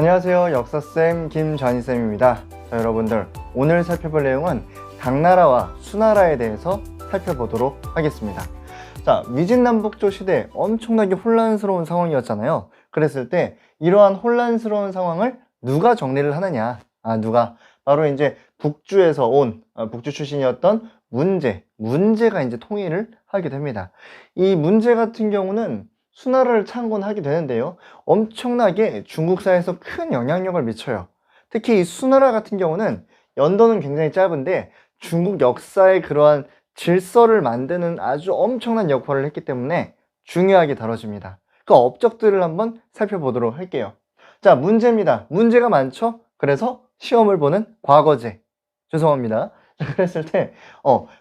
안녕하세요. 역사쌤 김전희쌤입니다. 자, 여러분들 오늘 살펴볼 내용은 당나라와 수나라에 대해서 살펴보도록 하겠습니다. 자, 위진남북조 시대 엄청나게 혼란스러운 상황이었잖아요. 그랬을 때 이러한 혼란스러운 상황을 누가 정리를 하느냐? 누가? 바로 이제 북주에서 온 북주 출신이었던 문제가 이제 통일을 하게 됩니다. 이 문제 같은 경우는 수나라를 창건하게 되는데요. 엄청나게 중국사에서 큰 영향력을 미쳐요. 특히 이 수나라 같은 경우는 연도는 굉장히 짧은데 중국 역사의 그러한 질서를 만드는 아주 엄청난 역할을 했기 때문에 중요하게 다뤄집니다. 그 업적들을 한번 살펴보도록 할게요. 자, 문제입니다. 문제가 많죠? 그래서 시험을 보는 과거제. 죄송합니다. 그랬을 때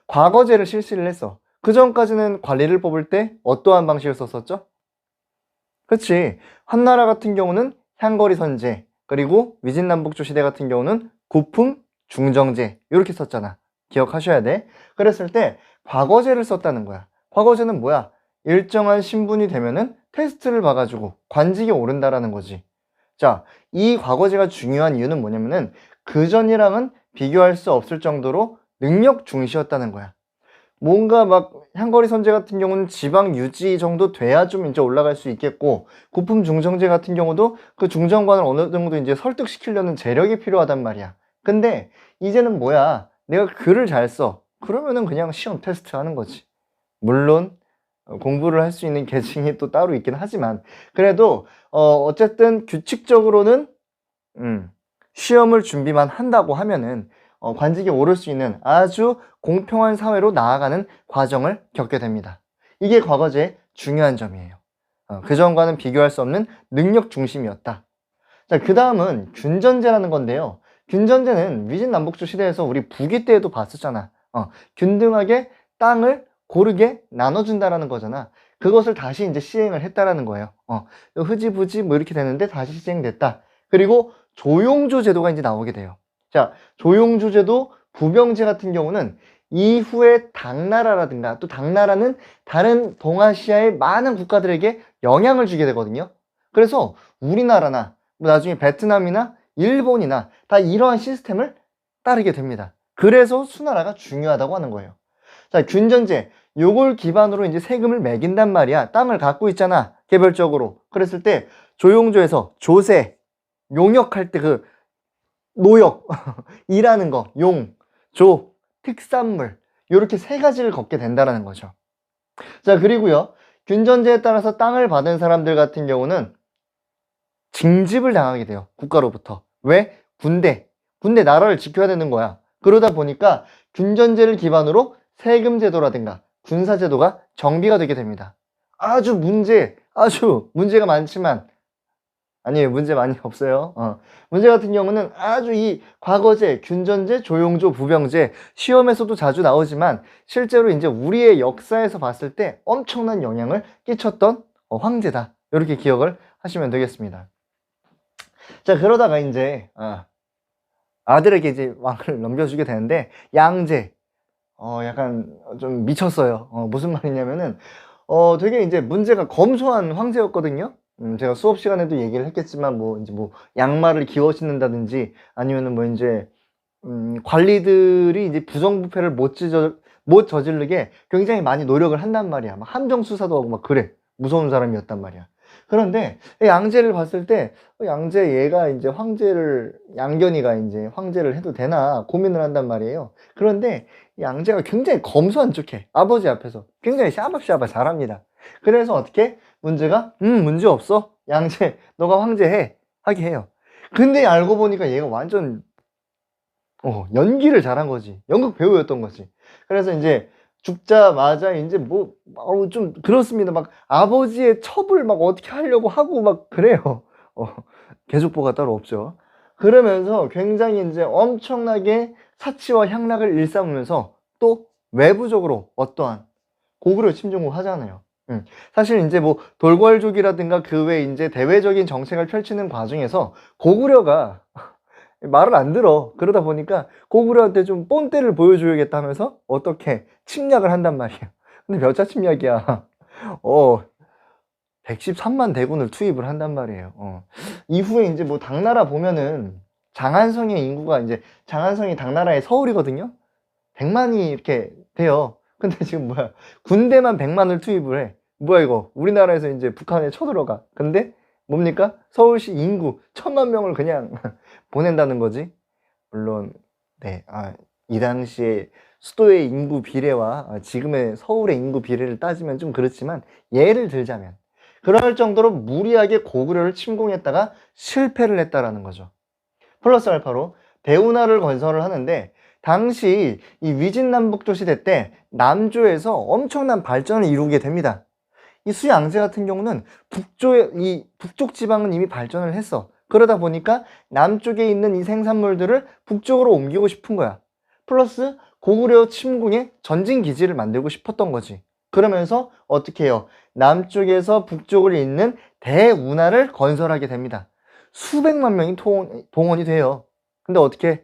과거제를 실시를 했어. 그 전까지는 관리를 뽑을 때 어떠한 방식을 썼었죠? 그치. 한나라 같은 경우는 향거리 선제, 그리고 위진남북조 시대 같은 경우는 고풍 중정제 이렇게 썼잖아. 기억하셔야 돼. 그랬을 때 과거제를 썼다는 거야. 과거제는 뭐야? 일정한 신분이 되면은 테스트를 봐가지고 관직이 오른다라는 거지. 자, 이 과거제가 중요한 이유는 뭐냐면은 그전이랑은 비교할 수 없을 정도로 능력 중시였다는 거야. 뭔가 막 향거리 선제 같은 경우는 지방 유지 정도 돼야 좀 이제 올라갈 수 있겠고, 고품 중정제 같은 경우도 그 중정관을 어느 정도 이제 설득시키려는 재력이 필요하단 말이야. 근데 이제는 뭐야? 내가 글을 잘 써. 그러면은 그냥 시험 테스트 하는 거지. 물론 공부를 할 수 있는 계층이 또 따로 있긴 하지만, 그래도 어쨌든 규칙적으로는 시험을 준비만 한다고 하면은 관직에 오를 수 있는 아주 공평한 사회로 나아가는 과정을 겪게 됩니다. 이게 과거제의 중요한 점이에요. 그전과는 비교할 수 없는 능력 중심이었다. 자, 그 다음은 균전제라는 건데요. 균전제는 위진남북조 시대에서 우리 부귀 때에도 봤었잖아. 균등하게 땅을 고르게 나눠준다라는 거잖아. 그것을 다시 이제 시행을 했다라는 거예요. 흐지부지 뭐 이렇게 되는데 다시 시행됐다. 그리고 조용조 제도가 이제 나오게 돼요. 자, 조용조 제도, 부병제 같은 경우는 이후에 당나라라든가, 또 당나라는 다른 동아시아의 많은 국가들에게 영향을 주게 되거든요. 그래서 우리나라나 나중에 베트남이나 일본이나 다 이러한 시스템을 따르게 됩니다. 그래서 수나라가 중요하다고 하는 거예요. 자, 균전제, 요걸 기반으로 이제 세금을 매긴단 말이야. 땅을 갖고 있잖아, 개별적으로. 그랬을 때 조용조에서 조세, 용역할 때 그 노역, 일하는 거, 용, 조, 특산물, 요렇게 세 가지를 걷게 된다는 거죠. 자, 그리고요, 균전제에 따라서 땅을 받은 사람들 같은 경우는 징집을 당하게 돼요. 국가로부터. 왜? 군대 나라를 지켜야 되는 거야. 그러다 보니까 균전제를 기반으로 세금 제도라든가 군사 제도가 정비가 되게 됩니다. 아주 문제가 많지만, 아니에요, 문제 많이 없어요. 문제 같은 경우는 아주 이 과거제, 균전제, 조용조, 부병제 시험에서도 자주 나오지만 실제로 이제 우리의 역사에서 봤을 때 엄청난 영향을 끼쳤던 황제다. 이렇게 기억을 하시면 되겠습니다. 자, 그러다가 이제 아들에게 이제 왕을 넘겨주게 되는데, 양제, 약간 좀 미쳤어요. 무슨 말이냐면은 되게 이제 문제가 검소한 황제였거든요. 제가 수업 시간에도 얘기를 했겠지만 이제 양말을 기워 신는다든지 아니면은 이제 관리들이 이제 부정부패를 못 저지르게 굉장히 많이 노력을 한단 말이야. 막 함정 수사도 하고 막 그래. 무서운 사람이었단 말이야. 그런데 양제를 봤을 때 얘가 이제 양견이가 이제 황제를 해도 되나 고민을 한단 말이에요. 그런데 양제가 굉장히 검소한 척해. 아버지 앞에서 굉장히 샤바샤바 잘합니다. 그래서 어떻게? 문제가 문제 없어, 양제 너가 황제해 하게 해요. 근데 알고 보니까 얘가 완전 연기를 잘한 거지. 연극 배우였던 거지. 그래서 이제 죽자마자 이제 좀 그렇습니다. 막 아버지의 첩을 막 어떻게 하려고 하고 막 그래요. 계족보가 따로 없죠. 그러면서 굉장히 이제 엄청나게 사치와 향락을 일삼으면서 또 외부적으로 어떠한 고구려 침공을 하잖아요. 사실 이제 돌궐족이라든가 그 외 이제 대외적인 정책을 펼치는 과정에서 고구려가 말을 안 들어. 그러다 보니까 고구려한테 좀 뽐때를 보여줘야겠다 하면서 어떻게 침략을 한단 말이야. 근데 몇 차 침략이야. 113만 대군을 투입을 한단 말이에요. 이후에 이제 뭐 당나라 보면은 장안성의 인구가 이제 장안성이 당나라의 서울이거든요. 100만이 이렇게 돼요. 근데 지금 뭐야? 군대만 100만을 투입을 해. 뭐야 이거? 우리나라에서 이제 북한에 쳐들어가. 근데 뭡니까? 서울시 인구 1000만 명을 그냥 보낸다는 거지. 물론 네, 이 당시에 수도의 인구 비례와 지금의 서울의 인구 비례를 따지면 좀 그렇지만 예를 들자면 그럴 정도로 무리하게 고구려를 침공했다가 실패를 했다라는 거죠. 플러스 알파로 대운하를 건설을 하는데 당시 이 위진남북조 시대 때 남조에서 엄청난 발전을 이루게 됩니다. 이 수양제 같은 경우는 북쪽 지방은 이미 발전을 했어. 그러다 보니까 남쪽에 있는 이 생산물들을 북쪽으로 옮기고 싶은 거야. 플러스 고구려 침공에 전진 기지를 만들고 싶었던 거지. 그러면서 어떻게 해요? 남쪽에서 북쪽을 잇는 대운하를 건설하게 됩니다. 수백만 명이 동원이 돼요. 근데 어떻게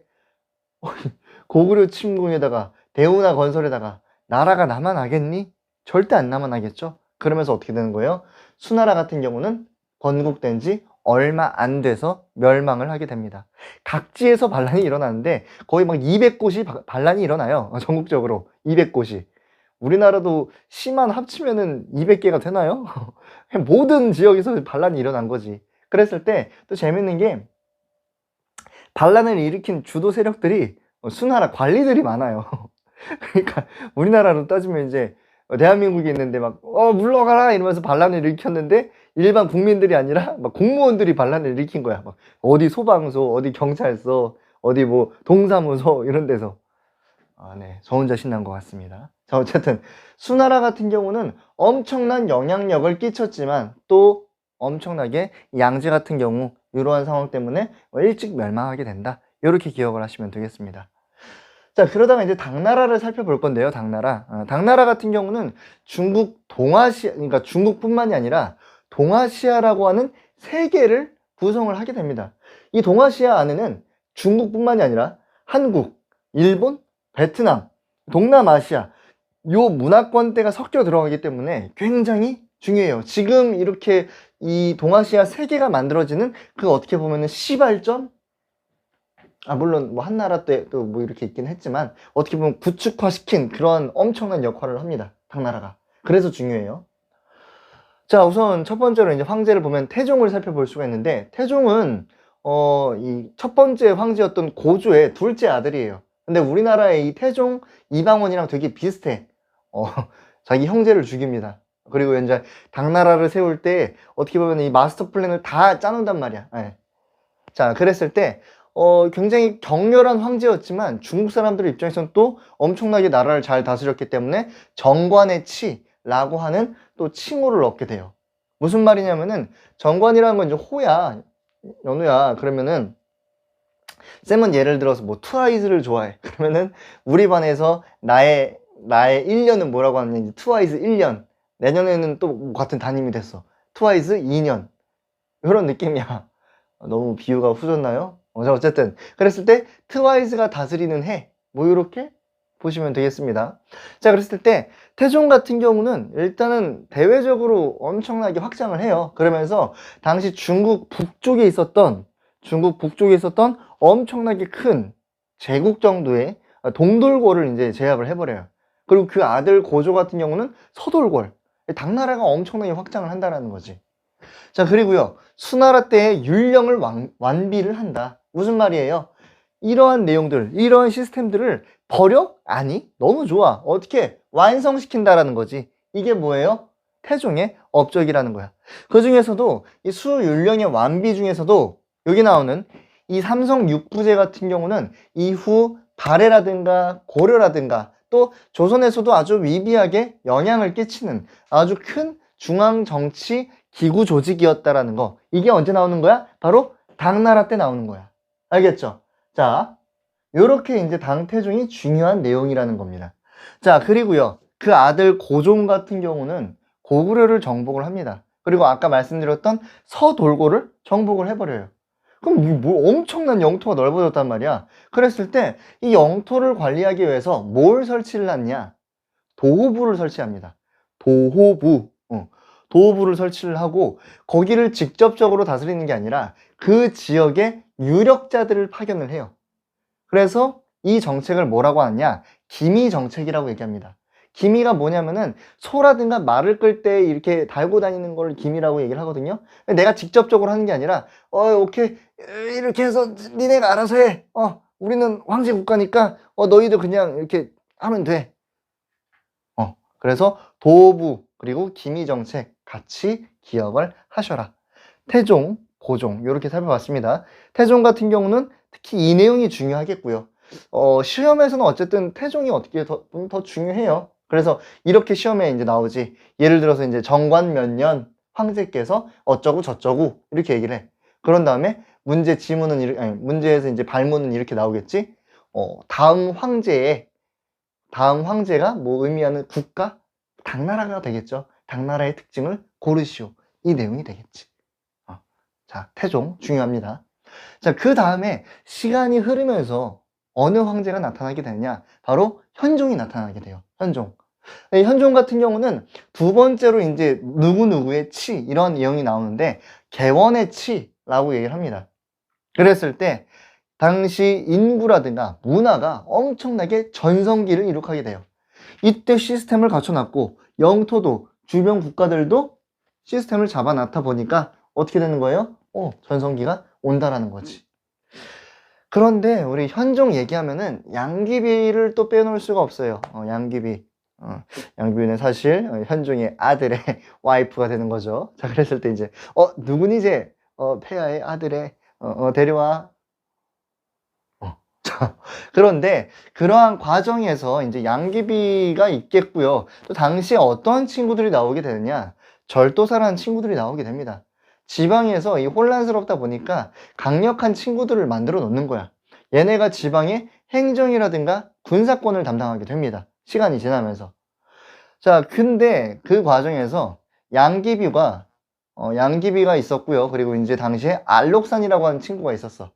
고구려 침공에다가 대운하 건설에다가 나라가 남아나겠니? 절대 안 남아나겠죠. 그러면서 어떻게 되는 거예요? 수나라 같은 경우는 건국된 지 얼마 안 돼서 멸망을 하게 됩니다. 각지에서 반란이 일어나는데 거의 막 200곳이 반란이 일어나요. 전국적으로 200곳이. 우리나라도 시만 합치면은 200개가 되나요? 모든 지역에서 반란이 일어난 거지. 그랬을 때 또 재밌는 게 반란을 일으킨 주도 세력들이 수나라 관리들이 많아요. 그러니까 우리나라로 따지면 이제 대한민국이 있는데 막 물러가라 이러면서 반란을 일으켰는데 일반 국민들이 아니라 막 공무원들이 반란을 일으킨 거야. 막 어디 소방서, 어디 경찰서, 어디 뭐 동사무소 이런 데서. 네, 저 혼자 신난 것 같습니다. 자, 어쨌든 수나라 같은 경우는 엄청난 영향력을 끼쳤지만 또 엄청나게 양제 같은 경우 이러한 상황 때문에 일찍 멸망하게 된다. 이렇게 기억을 하시면 되겠습니다. 자, 그러다가 이제 당나라를 살펴볼 건데요. 당나라 같은 경우는 중국 동아시아, 그러니까 중국뿐만이 아니라 동아시아라고 하는 세 개를 구성을 하게 됩니다. 이 동아시아 안에는 중국뿐만이 아니라 한국, 일본, 베트남, 동남아시아 요 문화권대가 섞여 들어가기 때문에 굉장히 중요해요. 지금 이렇게 이 동아시아 세 개가 만들어지는 그 어떻게 보면은 시발점? 물론 뭐 한나라 때도 뭐 이렇게 있긴 했지만 어떻게 보면 구축화시킨 그런 엄청난 역할을 합니다. 당나라가. 그래서 중요해요. 자, 우선 첫 번째로 이제 황제를 보면 태종을 살펴볼 수가 있는데 태종은 이 첫 번째 황제였던 고조의 둘째 아들이에요. 근데 우리나라의 이 태종 이방원이랑 되게 비슷해. 자기 형제를 죽입니다. 그리고 이제 당나라를 세울 때 어떻게 보면 이 마스터 플랜을 다 짜놓는단 말이야. 네. 자, 그랬을 때 굉장히 격렬한 황제였지만 중국 사람들 입장에서는 또 엄청나게 나라를 잘 다스렸기 때문에 정관의 치라고 하는 또 칭호를 얻게 돼요. 무슨 말이냐면은 정관이라는 건 이제 호야, 연우야. 그러면은 쌤은 예를 들어서 뭐 트와이스를 좋아해. 그러면은 우리 반에서 나의 1년은 뭐라고 하느냐, 트와이스 1년. 내년에는 또 같은 담임이 됐어. 트와이스 2년. 이런 느낌이야. 너무 비유가 후졌나요? 어쨌든 그랬을 때 트와이스가 다스리는 해, 뭐 이렇게 보시면 되겠습니다. 자, 그랬을 때 태종 같은 경우는 일단은 대외적으로 엄청나게 확장을 해요. 그러면서 당시 중국 북쪽에 있었던 엄청나게 큰 제국 정도의 동돌궐을 이제 제압을 해버려요. 그리고 그 아들 고조 같은 경우는 서돌궐, 당나라가 엄청나게 확장을 한다는 거지. 자, 그리고요, 수나라 때의 율령을 완비를 한다. 무슨 말이에요? 이러한 내용들, 이러한 시스템들을 버려? 아니, 너무 좋아. 어떻게? 완성시킨다라는 거지. 이게 뭐예요? 태종의 업적이라는 거야. 그 중에서도 이 수율령의 완비 중에서도 여기 나오는 이 삼성 육부제 같은 경우는 이후 발해라든가 고려라든가 또 조선에서도 아주 미비하게 영향을 끼치는 아주 큰 중앙정치 기구 조직이었다라는 거. 이게 언제 나오는 거야? 바로 당나라 때 나오는 거야. 알겠죠? 자, 요렇게 이제 당태종이 중요한 내용이라는 겁니다. 자, 그리고요, 그 아들 고종 같은 경우는 고구려를 정복을 합니다. 그리고 아까 말씀드렸던 서돌고를 정복을 해버려요. 그럼 뭐 엄청난 영토가 넓어졌단 말이야. 그랬을 때 이 영토를 관리하기 위해서 뭘 설치를 했냐? 도호부를 설치합니다. 도호부. 도읍부를 설치를 하고 거기를 직접적으로 다스리는 게 아니라 그 지역의 유력자들을 파견을 해요. 그래서 이 정책을 뭐라고 하느냐? 기미 정책이라고 얘기합니다. 기미가 뭐냐면은 소라든가 말을 끌 때 이렇게 달고 다니는 걸 기미라고 얘기를 하거든요. 내가 직접적으로 하는 게 아니라 오케이 이렇게 해서 니네가 알아서 해. 우리는 황제 국가니까 너희도 그냥 이렇게 하면 돼. 그래서 도부 그리고 기미 정책 같이 기억을 하셔라. 태종, 고종 이렇게 살펴봤습니다. 태종 같은 경우는 특히 이 내용이 중요하겠고요. 시험에서는 어쨌든 태종이 어떻게 더 중요해요. 그래서 이렇게 시험에 이제 나오지. 예를 들어서 이제 정관 몇 년 황제께서 어쩌고 저쩌고 이렇게 얘기를 해. 그런 다음에 문제 지문은 문제에서 이제 발문은 이렇게 나오겠지. 다음 황제가 뭐 의미하는 국가, 당나라가 되겠죠. 당나라의 특징을 고르시오. 이 내용이 되겠지. 자, 태종 중요합니다. 자, 그 다음에 시간이 흐르면서 어느 황제가 나타나게 되느냐? 바로 현종이 나타나게 돼요. 현종. 현종 같은 경우는 두 번째로 이제 누구누구의 치 이런 내용이 나오는데 개원의 치라고 얘기를 합니다. 그랬을 때 당시 인구라든가 문화가 엄청나게 전성기를 이룩하게 돼요. 이때 시스템을 갖춰놨고 영토도 주변 국가들도 시스템을 잡아놨다 보니까 어떻게 되는 거예요? 전성기가 온다라는 거지. 그런데 우리 현종 얘기하면은 양귀비를 또 빼놓을 수가 없어요. 양귀비. 양귀비는 사실 현종의 아들의 와이프가 되는 거죠. 자, 그랬을 때 이제 누구니 이제 폐하의 아들의 데려와. 자, 그런데 그러한 과정에서 이제 양귀비가 있겠고요. 또 당시에 어떤 친구들이 나오게 되느냐? 절도사라는 친구들이 나오게 됩니다. 지방에서 이 혼란스럽다 보니까 강력한 친구들을 만들어 놓는 거야. 얘네가 지방의 행정이라든가 군사권을 담당하게 됩니다. 시간이 지나면서. 자, 근데 그 과정에서 양귀비가 있었고요. 그리고 이제 당시에 알록산이라고 하는 친구가 있었어.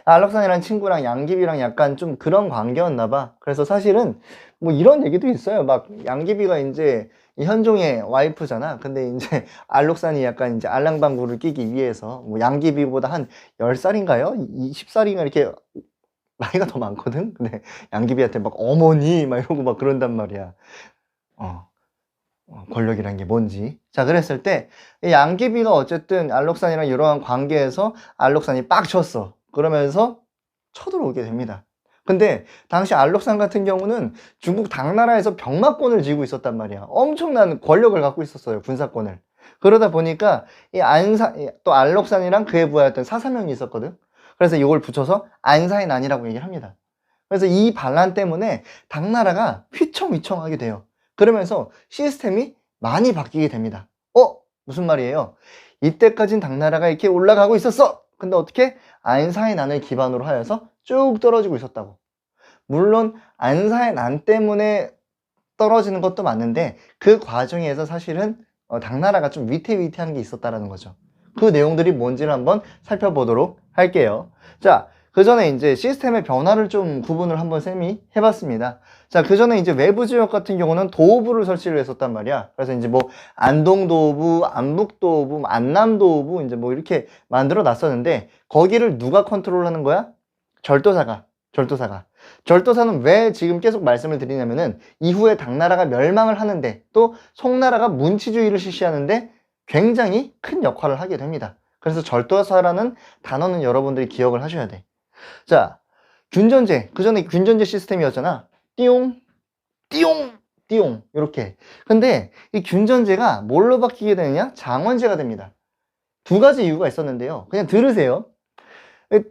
알록산이라는 친구랑 양귀비랑 약간 좀 그런 관계였나 봐. 그래서 사실은 뭐 이런 얘기도 있어요. 막 양귀비가 이제 현종의 와이프잖아. 근데 이제 알록산이 약간 이제 알랑방구를 끼기 위해서 뭐 양귀비보다 한 10살인가요? 20살인가 이렇게 나이가 더 많거든. 근데 양귀비한테 막 어머니 막 이러고 막 그런단 말이야. 권력이란 게 뭔지. 자, 그랬을 때 양귀비가 어쨌든 알록산이랑 이러한 관계에서 알록산이 빡쳤어. 그러면서 쳐들어오게 됩니다. 근데 당시 알록산 같은 경우는 중국 당나라에서 병마권을 쥐고 있었단 말이야. 엄청난 권력을 갖고 있었어요. 군사권을. 그러다 보니까 또 알록산이랑 그의 부하였던 사사명이 있었거든. 그래서 이걸 붙여서 안사의 난이라고 얘기를 합니다. 그래서 이 반란 때문에 당나라가 휘청휘청하게 돼요. 그러면서 시스템이 많이 바뀌게 됩니다. 무슨 말이에요? 이때까진 당나라가 이렇게 올라가고 있었어. 근데 어떻게? 안사의 난을 기반으로 하여서 쭉 떨어지고 있었다고. 물론 안사의 난 때문에 떨어지는 것도 맞는데 그 과정에서 사실은 당나라가 좀 위태위태한 게 있었다라는 거죠. 그 내용들이 뭔지를 한번 살펴보도록 할게요. 자, 그 전에 이제 시스템의 변화를 좀 구분을 한번 쌤이 해봤습니다. 자, 그 전에 이제 외부 지역 같은 경우는 도읍부를 설치를 했었단 말이야. 그래서 이제 뭐 안동도읍부, 안북도읍부, 안남도읍부 이제 뭐 이렇게 만들어 놨었는데 거기를 누가 컨트롤하는 거야? 절도사가. 절도사는 왜 지금 계속 말씀을 드리냐면은 이후에 당나라가 멸망을 하는데 또 송나라가 문치주의를 실시하는데 굉장히 큰 역할을 하게 됩니다. 그래서 절도사라는 단어는 여러분들이 기억을 하셔야 돼. 자, 균전제. 그 전에 균전제 시스템이었잖아. 띠용, 띠용, 띠용. 이렇게. 근데 이 균전제가 뭘로 바뀌게 되느냐? 장원제가 됩니다. 두 가지 이유가 있었는데요. 그냥 들으세요.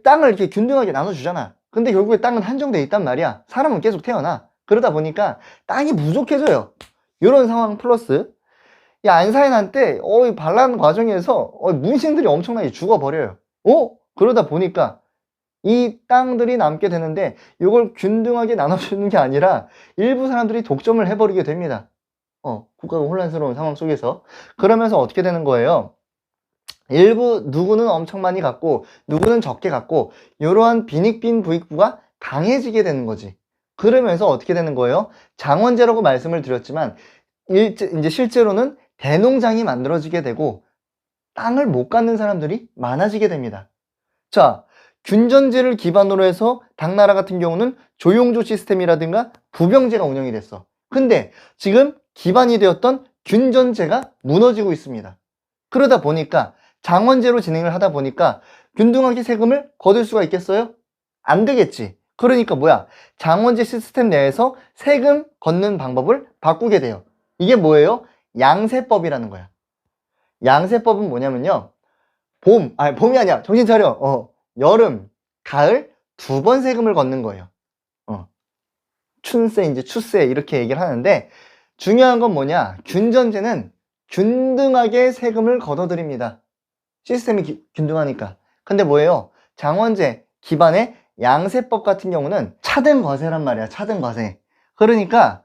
땅을 이렇게 균등하게 나눠주잖아. 근데 결국에 땅은 한정돼 있단 말이야. 사람은 계속 태어나. 그러다 보니까 땅이 부족해져요. 이런 상황 플러스 이 안사의 난 때 이 반란 과정에서 문신들이 엄청나게 죽어버려요. 그러다 보니까 이 땅들이 남게 되는데 이걸 균등하게 나눠주는 게 아니라 일부 사람들이 독점을 해버리게 됩니다. 국가가 혼란스러운 상황 속에서. 그러면서 어떻게 되는 거예요? 일부 누구는 엄청 많이 갖고 누구는 적게 갖고 이러한 빈익빈 부익부가 강해지게 되는 거지. 그러면서 어떻게 되는 거예요? 장원제라고 말씀을 드렸지만 이제 실제로는 대농장이 만들어지게 되고 땅을 못 갖는 사람들이 많아지게 됩니다. 자, 균전제를 기반으로 해서 당나라 같은 경우는 조용조 시스템이라든가 부병제가 운영이 됐어. 근데 지금 기반이 되었던 균전제가 무너지고 있습니다. 그러다 보니까 장원제로 진행을 하다 보니까 균등하게 세금을 거둘 수가 있겠어요? 안 되겠지. 그러니까 뭐야? 장원제 시스템 내에서 세금 걷는 방법을 바꾸게 돼요. 이게 뭐예요? 양세법이라는 거야. 양세법은 뭐냐면요. 봄이 아니야. 정신 차려. 여름, 가을 두 번 세금을 걷는 거예요. 춘세, 이제 추세 이렇게 얘기를 하는데 중요한 건 뭐냐? 균전제는 균등하게 세금을 걷어들입니다. 시스템이 균등하니까. 근데 뭐예요? 장원제 기반의 양세법 같은 경우는 차등 과세란 말이야. 차등 과세. 그러니까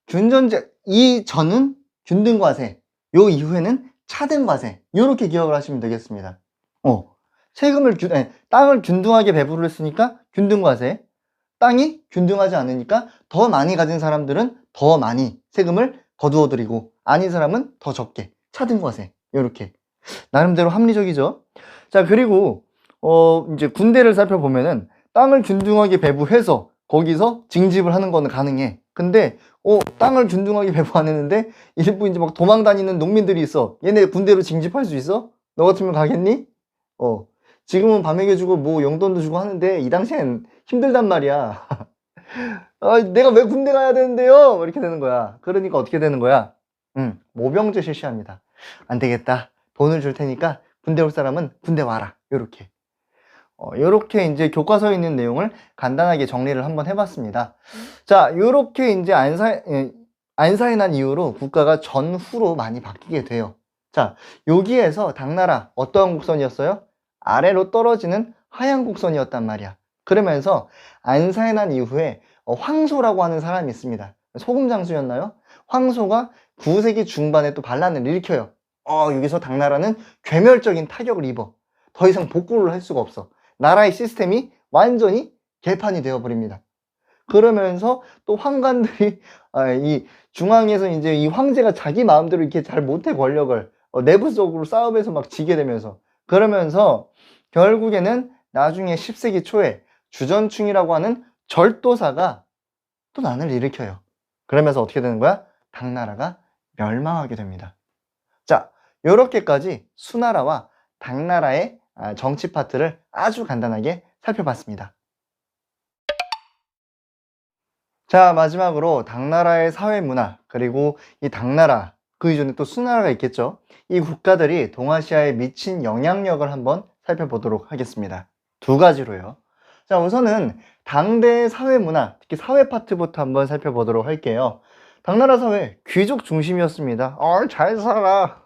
균전제 이전은 균등 과세, 요 이후에는 차등 과세. 요렇게 기억을 하시면 되겠습니다. 땅을 균등하게 배부를 했으니까 균등 과세. 땅이 균등하지 않으니까 더 많이 가진 사람들은 더 많이 세금을 거두어 드리고 아닌 사람은 더 적게 차등 과세. 요렇게 나름대로 합리적이죠. 자, 그리고 이제 군대를 살펴보면은 땅을 균등하게 배부해서 거기서 징집을 하는 거는 가능해. 근데 땅을 균등하게 배부 안 했는데 일부 이제 막 도망 다니는 농민들이 있어. 얘네 군대로 징집할 수 있어? 너 같으면 가겠니? 지금은 밥 먹여주고 뭐 용돈도 주고 하는데 이 당시엔 힘들단 말이야. 내가 왜 군대 가야 되는데요? 이렇게 되는 거야. 그러니까 어떻게 되는 거야? 모병제 실시합니다. 안 되겠다. 돈을 줄 테니까 군대 올 사람은 군대 와라. 요렇게. 요렇게 이제 교과서에 있는 내용을 간단하게 정리를 한번 해봤습니다. 자, 요렇게 이제 안사에 난 이후로 국가가 전후로 많이 바뀌게 돼요. 자, 여기에서 당나라 어떠한 국선이었어요? 아래로 떨어지는 하향 국선이었단 말이야. 그러면서 안사에 난 이후에 황소라고 하는 사람이 있습니다. 소금장수였나요? 황소가 9세기 중반에 또 반란을 일으켜요. 여기서 당나라는 괴멸적인 타격을 입어. 더 이상 복구를 할 수가 없어. 나라의 시스템이 완전히 개판이 되어버립니다. 그러면서 또 황관들이 이 중앙에서 이제 이 황제가 자기 마음대로 이렇게 잘 못해 권력을 내부적으로 싸움에서 막 지게 되면서 그러면서 결국에는 나중에 10세기 초에 주전충이라고 하는 절도사가 또 난을 일으켜요. 그러면서 어떻게 되는 거야? 당나라가 멸망하게 됩니다. 자, 요렇게까지 수나라와 당나라의 정치 파트를 아주 간단하게 살펴봤습니다. 자, 마지막으로 당나라의 사회 문화, 그리고 이 당나라, 그 이전에 또 수나라가 있겠죠. 이 국가들이 동아시아에 미친 영향력을 한번 살펴보도록 하겠습니다. 두 가지로요. 자, 우선은 당대의 사회 문화, 특히 사회 파트부터 한번 살펴보도록 할게요. 당나라 사회, 귀족 중심이었습니다. 잘 살아.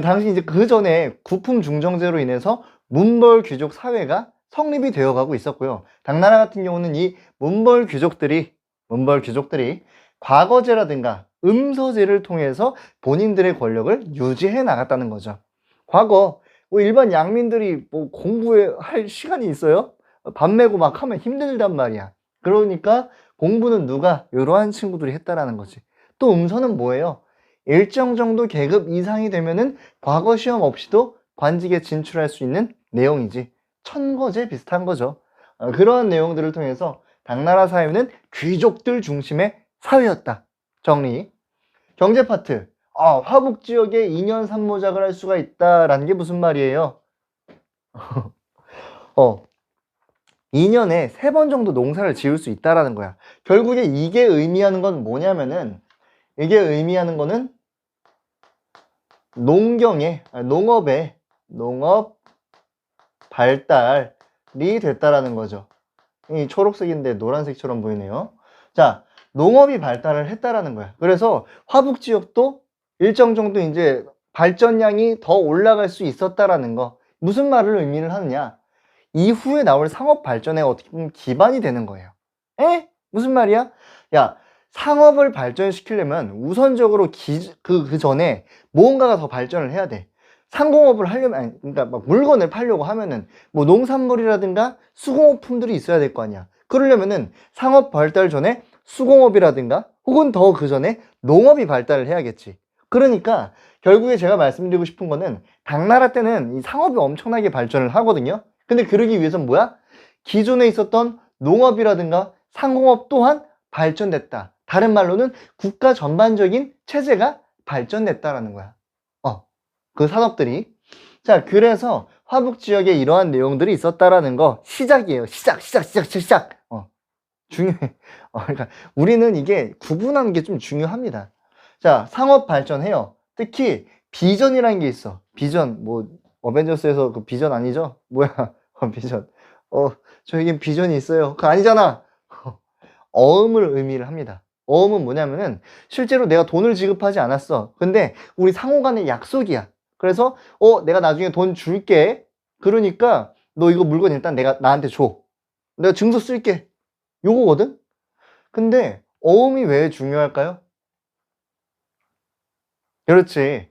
당시 이제 그 전에 구품 중정제로 인해서 문벌 귀족 사회가 성립이 되어 가고 있었고요. 당나라 같은 경우는 이 문벌 귀족들이 과거제라든가 음서제를 통해서 본인들의 권력을 유지해 나갔다는 거죠. 과거 뭐 일반 양민들이 뭐 공부할 시간이 있어요? 밥 메고 막 하면 힘들단 말이야. 그러니까 공부는 누가? 이러한 친구들이 했다라는 거지. 또 음서는 뭐예요? 일정 정도 계급 이상이 되면은 과거 시험 없이도 관직에 진출할 수 있는 내용이지. 천거제 비슷한 거죠. 그러한 내용들을 통해서 당나라 사회는 귀족들 중심의 사회였다. 정리. 경제 파트. 화북 지역에 2년 산모작을 할 수가 있다라는 게 무슨 말이에요? 2년에 3번 정도 농사를 지을 수 있다라는 거야. 결국에 이게 의미하는 건 뭐냐면은 의미하는 거는 농업 발달이 됐다라는 거죠. 이 초록색인데 노란색처럼 보이네요. 자, 농업이 발달을 했다라는 거야. 그래서 화북 지역도 일정 정도 이제 발전량이 더 올라갈 수 있었다라는 거. 무슨 말을 의미를 하느냐? 이후에 나올 상업 발전에 어떻게 보면 기반이 되는 거예요. 무슨 말이야? 야, 상업을 발전시키려면 우선적으로 그 전에 무언가가 더 발전을 해야 돼. 상공업을 하려면, 그러니까 막 물건을 팔려고 하면은 뭐 농산물이라든가 수공업품들이 있어야 될 거 아니야. 그러려면은 상업 발달 전에 수공업이라든가 혹은 더 그 전에 농업이 발달을 해야겠지. 그러니까 결국에 제가 말씀드리고 싶은 거는 당나라 때는 이 상업이 엄청나게 발전을 하거든요. 근데 그러기 위해서는 뭐야? 기존에 있었던 농업이라든가 상공업 또한 발전됐다. 다른 말로는 국가 전반적인 체제가 발전됐다라는 거야. 그 산업들이. 자, 그래서 화북 지역에 이러한 내용들이 있었다라는 거 시작이에요. 시작. 중요해. 그러니까 우리는 이게 구분하는 게 좀 중요합니다. 자, 상업 발전해요. 특히 비전이라는 게 있어. 비전, 뭐 어벤져스에서 그 비전 아니죠? 뭐야? 비전. 저에겐 비전이 있어요. 그거 아니잖아. 어음을 의미를 합니다. 어음은 뭐냐면은 실제로 내가 돈을 지급하지 않았어. 근데 우리 상호 간의 약속이야. 그래서 내가 나중에 돈 줄게. 그러니까 너 이거 물건 일단 나한테 줘. 내가 증서 쓸게. 요거거든? 근데 어음이 왜 중요할까요? 그렇지.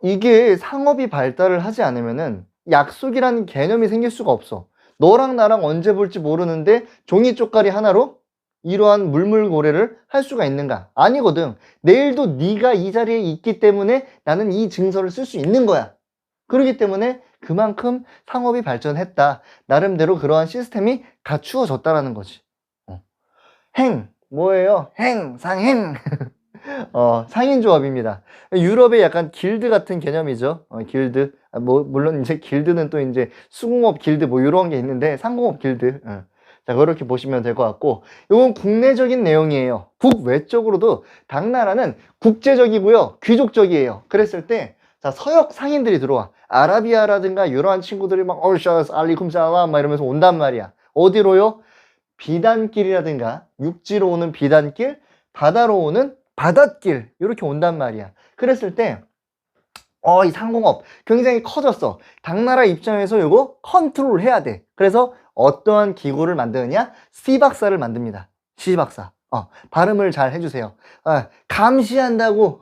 이게 상업이 발달을 하지 않으면은 약속이라는 개념이 생길 수가 없어. 너랑 나랑 언제 볼지 모르는데 종이 쪽가리 하나로 이러한 물물고래를 할 수가 있는가? 아니거든. 내일도 네가 이 자리에 있기 때문에 나는 이 증서를 쓸 수 있는 거야. 그렇기 때문에 그만큼 상업이 발전했다. 나름대로 그러한 시스템이 갖추어졌다라는 거지. 행, 뭐예요? 행, 상행. 상인조합입니다. 유럽의 약간 길드 같은 개념이죠. 길드. 물론 이제 길드는 또 이제 수공업 길드 뭐 이런 게 있는데 상공업 길드. 자, 그렇게 보시면 될 것 같고, 이건 국내적인 내용이에요. 국외적으로도 당나라는 국제적이고요, 귀족적이에요. 그랬을 때, 자, 서역 상인들이 들어와. 아라비아라든가 이러한 친구들이 막, 얼샤스, 알리쿰살람, 막 이러면서 온단 말이야. 어디로요? 비단길이라든가, 육지로 오는 비단길, 바다로 오는 바닷길, 이렇게 온단 말이야. 그랬을 때, 이 상공업 굉장히 커졌어. 당나라 입장에서 이거 컨트롤 해야 돼. 그래서 어떠한 기구를 만드느냐? C박사를 만듭니다. C박사. 발음을 잘 해주세요. 감시한다고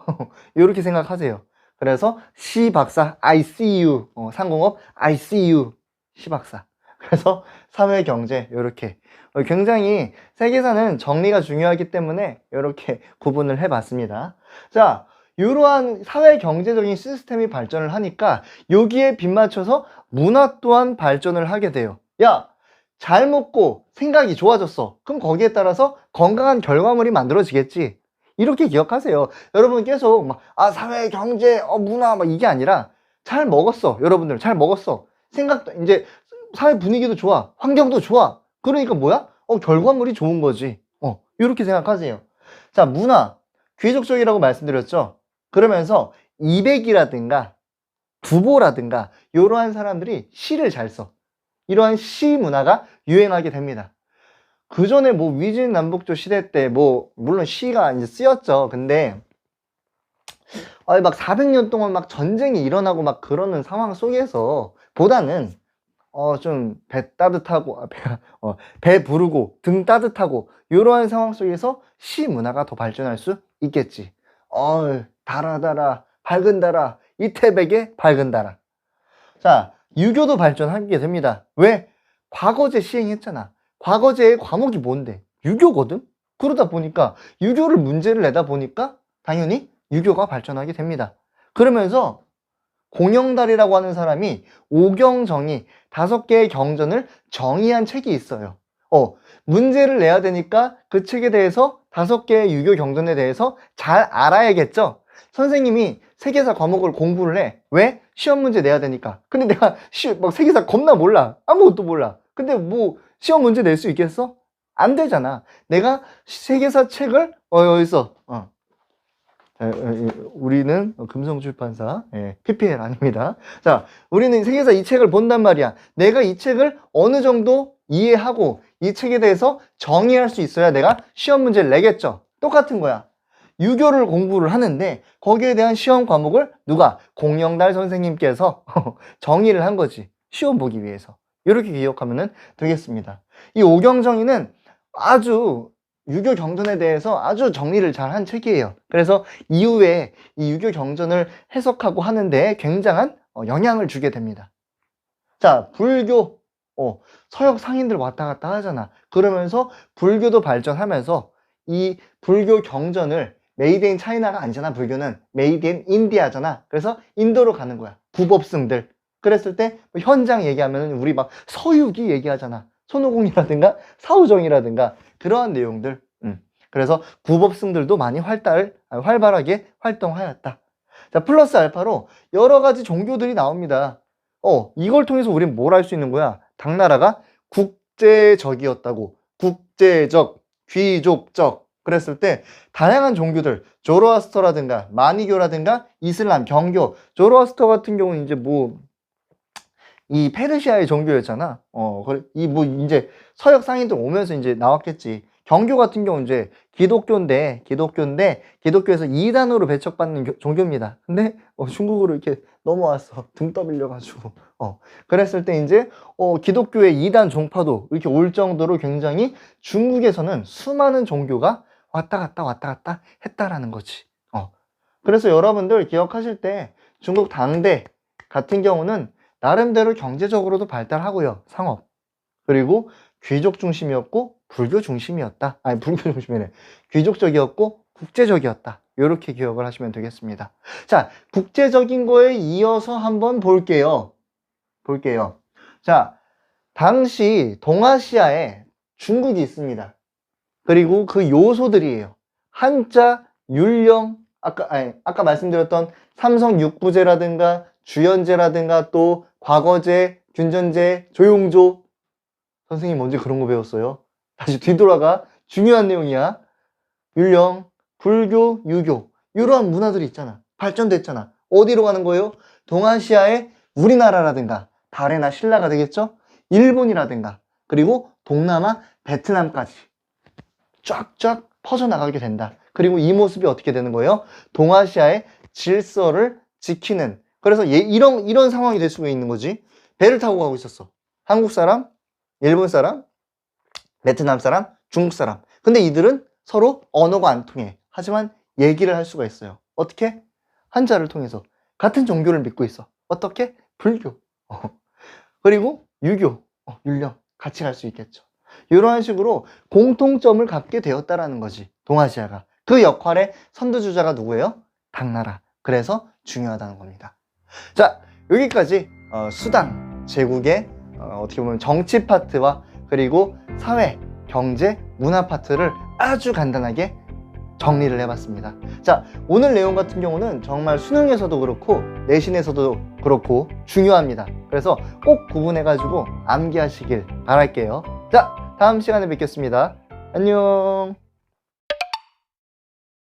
이렇게 생각하세요. 그래서 C박사, I see you. 상공업, I see you. C박사. 그래서 사회 경제 이렇게 굉장히 세계사는 정리가 중요하기 때문에 이렇게 구분을 해봤습니다. 자, 이러한 사회 경제적인 시스템이 발전을 하니까 여기에 빗맞춰서 문화 또한 발전을 하게 돼요. 야, 잘 먹고 생각이 좋아졌어. 그럼 거기에 따라서 건강한 결과물이 만들어지겠지. 이렇게 기억하세요. 여러분 계속 막 사회 경제 문화 막 이게 아니라 잘 먹었어. 여러분들 잘 먹었어. 생각도 이제 사회 분위기도 좋아. 환경도 좋아. 그러니까 뭐야? 결과물이 좋은 거지. 이렇게 생각하세요. 자, 문화 귀족적이라고 말씀드렸죠. 그러면서 이백이라든가 부보라든가 이러한 사람들이 시를 잘 써. 이러한 시 문화가 유행하게 됩니다. 그 전에 뭐 위진남북조 시대 때 뭐 물론 시가 이제 쓰였죠. 근데 막 400년 동안 막 전쟁이 일어나고 막 그러는 상황 속에서 보다는 좀 배 따뜻하고 배 부르고 등 따뜻하고 이러한 상황 속에서 시 문화가 더 발전할 수 있겠지. 달아 밝은 달아 이태백의 밝은 달아. 자, 유교도 발전하게 됩니다. 왜? 과거제 시행했잖아. 과거제의 과목이 뭔데? 유교거든? 그러다 보니까 유교를 문제를 내다 보니까 당연히 유교가 발전하게 됩니다. 그러면서 공영달이라고 하는 사람이 오경정의 5개의 경전을 정의한 책이 있어요. 문제를 내야 되니까 그 책에 대해서 5개의 유교 경전에 대해서 잘 알아야겠죠? 선생님이 세계사 과목을 공부를 해. 왜? 시험 문제 내야 되니까. 근데 내가 막 세계사 겁나 몰라. 아무것도 몰라. 근데 뭐 시험 문제 낼 수 있겠어? 안 되잖아. 내가 세계사 책을 어디서 우리는 금성출판사 PPL 아닙니다. 자, 우리는 세계사 이 책을 본단 말이야. 내가 이 책을 어느 정도 이해하고 이 책에 대해서 정의할 수 있어야 내가 시험 문제를 내겠죠. 똑같은 거야. 유교를 공부를 하는데 거기에 대한 시험 과목을 누가? 공영달 선생님께서 정의를 한 거지. 시험 보기 위해서. 이렇게 기억하면 되겠습니다. 이 오경정의는 아주 유교 경전에 대해서 아주 정리를 잘 한 책이에요. 그래서 이후에 이 유교 경전을 해석하고 하는데 굉장한 영향을 주게 됩니다. 자, 불교. 서역 상인들 왔다 갔다 하잖아. 그러면서 불교도 발전하면서 이 불교 경전을 메이드 인 차이나가 아니잖아. 불교는 메이드 인 인디아잖아. 그래서 인도로 가는 거야. 구법승들. 그랬을 때뭐 현장 얘기하면 우리 막 서유기 얘기하잖아. 손오공이라든가 사후정이라든가 그러한 내용들. 그래서 구법승들도 많이 활발하게 활동하였다. 자, 플러스 알파로 여러 가지 종교들이 나옵니다. 이걸 통해서 우리는 뭘 알 수 있는 거야? 당나라가 국제적이었다고. 국제적, 귀족적. 그랬을 때 다양한 종교들, 조로아스터라든가 마니교라든가 이슬람, 경교. 조로아스터 같은 경우는 이제 이 페르시아의 종교였잖아. 이제 서역 상인들 오면서 이제 나왔겠지. 경교 같은 경우는 이제 기독교인데 기독교에서 2단으로 배척받는 종교입니다. 근데 중국으로 이렇게 넘어왔어. 등 떠밀려가지고. 그랬을 때 이제 기독교의 2단 종파도 이렇게 올 정도로 굉장히 중국에서는 수많은 종교가 왔다 갔다 했다라는 거지. 그래서 여러분들 기억하실 때 중국 당대 같은 경우는 나름대로 경제적으로도 발달하고요. 상업. 그리고 귀족 중심이었고 불교 중심이었다. 아니, 불교 중심이네. 귀족적이었고 국제적이었다. 이렇게 기억을 하시면 되겠습니다. 자, 국제적인 거에 이어서 한번 볼게요. 자, 당시 동아시아에 중국이 있습니다. 그리고 그 요소들이에요. 한자, 율령, 아까 말씀드렸던 삼성 육부제라든가 주연제라든가 또 과거제, 균전제, 조용조. 선생님 언제 그런 거 배웠어요? 다시 뒤돌아가. 중요한 내용이야. 율령, 불교, 유교. 이러한 문화들이 있잖아. 발전됐잖아. 어디로 가는 거예요? 동아시아의 우리나라라든가 달에나 신라가 되겠죠? 일본이라든가 그리고 동남아, 베트남까지 쫙쫙 퍼져나가게 된다. 그리고 이 모습이 어떻게 되는 거예요? 동아시아의 질서를 지키는. 그래서 이런 상황이 될 수가 있는 거지. 배를 타고 가고 있었어. 한국 사람, 일본 사람, 베트남 사람, 중국 사람. 근데 이들은 서로 언어가 안 통해. 하지만 얘기를 할 수가 있어요. 어떻게? 한자를 통해서. 같은 종교를 믿고 있어. 어떻게? 불교. 그리고 유교, 율령. 같이 갈 수 있겠죠. 이러한 식으로 공통점을 갖게 되었다라는 거지. 동아시아가. 그 역할의 선두주자가 누구예요? 당나라. 그래서 중요하다는 겁니다. 자, 여기까지 수당, 제국의 어떻게 보면 정치 파트와 그리고 사회, 경제, 문화 파트를 아주 간단하게 정리를 해봤습니다. 자, 오늘 내용 같은 경우는 정말 수능에서도 그렇고 내신에서도 그렇고 중요합니다. 그래서 꼭 구분해가지고 암기하시길 바랄게요. 자, 다음 시간에 뵙겠습니다. 안녕.